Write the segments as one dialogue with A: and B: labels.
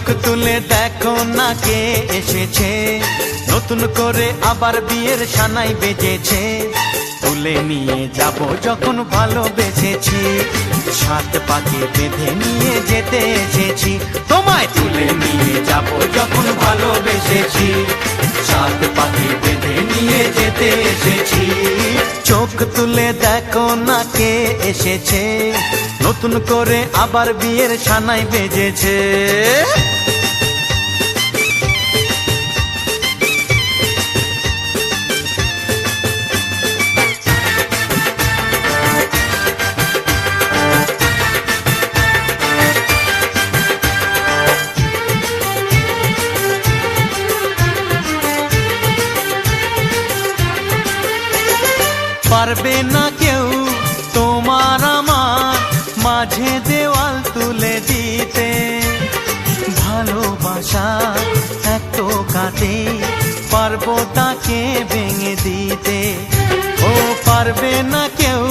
A: চোখ তুলে দেখো না কে এসেছে, নতুন করে আবার বিয়ের সানাই বেজেছে। তুলে নিয়ে যাব যখন ভালোবেসেছি, সাত পাকে বেঁধে নিয়ে যেতে এসেছি। তোমায় তুলে নিয়ে যাব যখন ভালোবেসেছি, সাত পাকে বেঁধে নিয়ে যেতে এসেছি। চোখ তুলে দেখো না কে এসেছে, নতুন করে আবার বিয়ের সানাই বেজেছে। পারবে না কেউ তোমার আমার মাঝে দেওয়াল তুলে দিতে, ভালোবাসা এত কাটে পারবো তাকে ভেঙে দিতে। ও পারবে না কেউ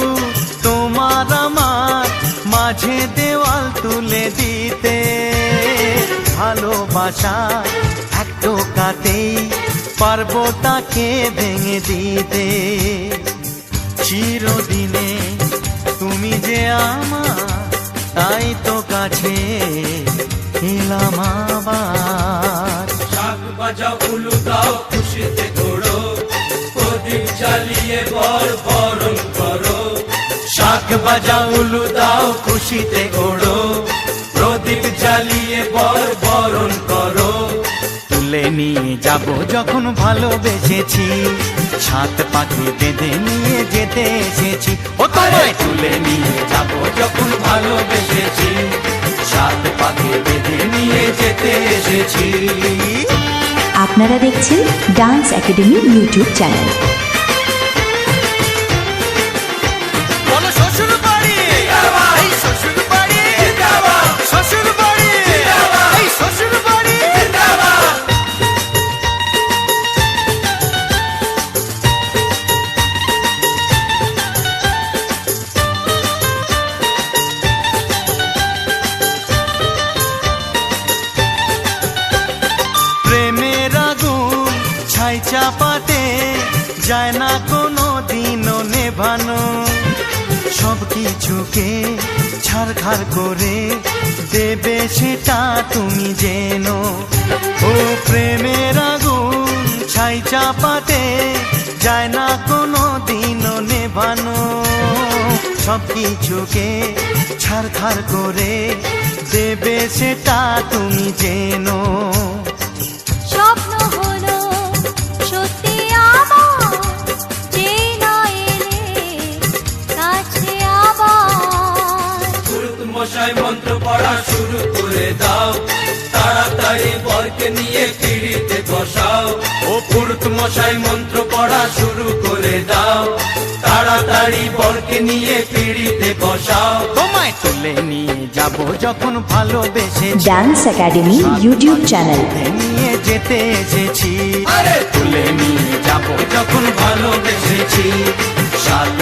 A: তোমার আমার মাঝে দেওয়াল তুলে দিতে, ভালোবাসা একটু কাটেই পারবো তাকে ভেঙে দিতে। চিরদিনে তুমি যে আমার, তাই তো কাছে এলাম আবার।
B: শাক বাজাও উলু দাও খুশিতে ঘোড়ো, প্রদীপ জ্বালিয়ে বর বরণ করো।
A: শাক বাজাও উলু দাও খুশিতে ওড়ো,
B: প্রদীপ জ্বালিয়ে বর বরণ করো।
A: তুলে নিয়ে যাব যখন ভালোবেসেছি, সাত পাখি বেঁধে নিয়ে যেতে এসেছি। ও তোমায় তুলে নিয়ে যাব যখন ভালোবেসেছি, সাত পাখি বেঁধে নিয়ে যেতে এসেছি।
C: আপনারা দেখছেন ডান্স একাডেমি ইউটিউব চ্যানেল।
A: বলো শ্বশুর বাড়ি, এই শ্বশুর বাড়ি, শ্বশুর বাড়ি, এই শ্বশুর বাড়ি। প্রেমের আগুন ছাই চাপাতে যায় না কোনো দিনও নেভানো, সব কিছুকে ছারখার করে দেবে সেটা তুমি জেনো। ও প্রেমের আগুন ছাই চাপাতে যায় না কোনো দিনও নেভানো, সব কিছুকে ছারখার করে দেবে সেটা তুমি জেনো।
D: স্বপ্ন হলো সত্যি আমার, যে না এলে কাছে আবার।
B: পুরুত মশাই মন্ত্র পড়া শুরু করে দাও, তাড়াতাড়ি বরকে নিয়ে পিড়িতে বসাও। ও পুরুত মশাই মন্ত্র পড়া শুরু করে দাও, তাড়াতাড়ি বরকে নিয়ে পিড়িতে বসাও।
A: তোমায় তুলে নিয়ে যাব যখন ভালোবেসেছি,
C: ডান্স একাডেমি ইউটিউব চ্যানেল।
A: নিয়ে যেতে এসেছি। তুলে নিয়ে যাব যখন ভালোবেসেছি, সাত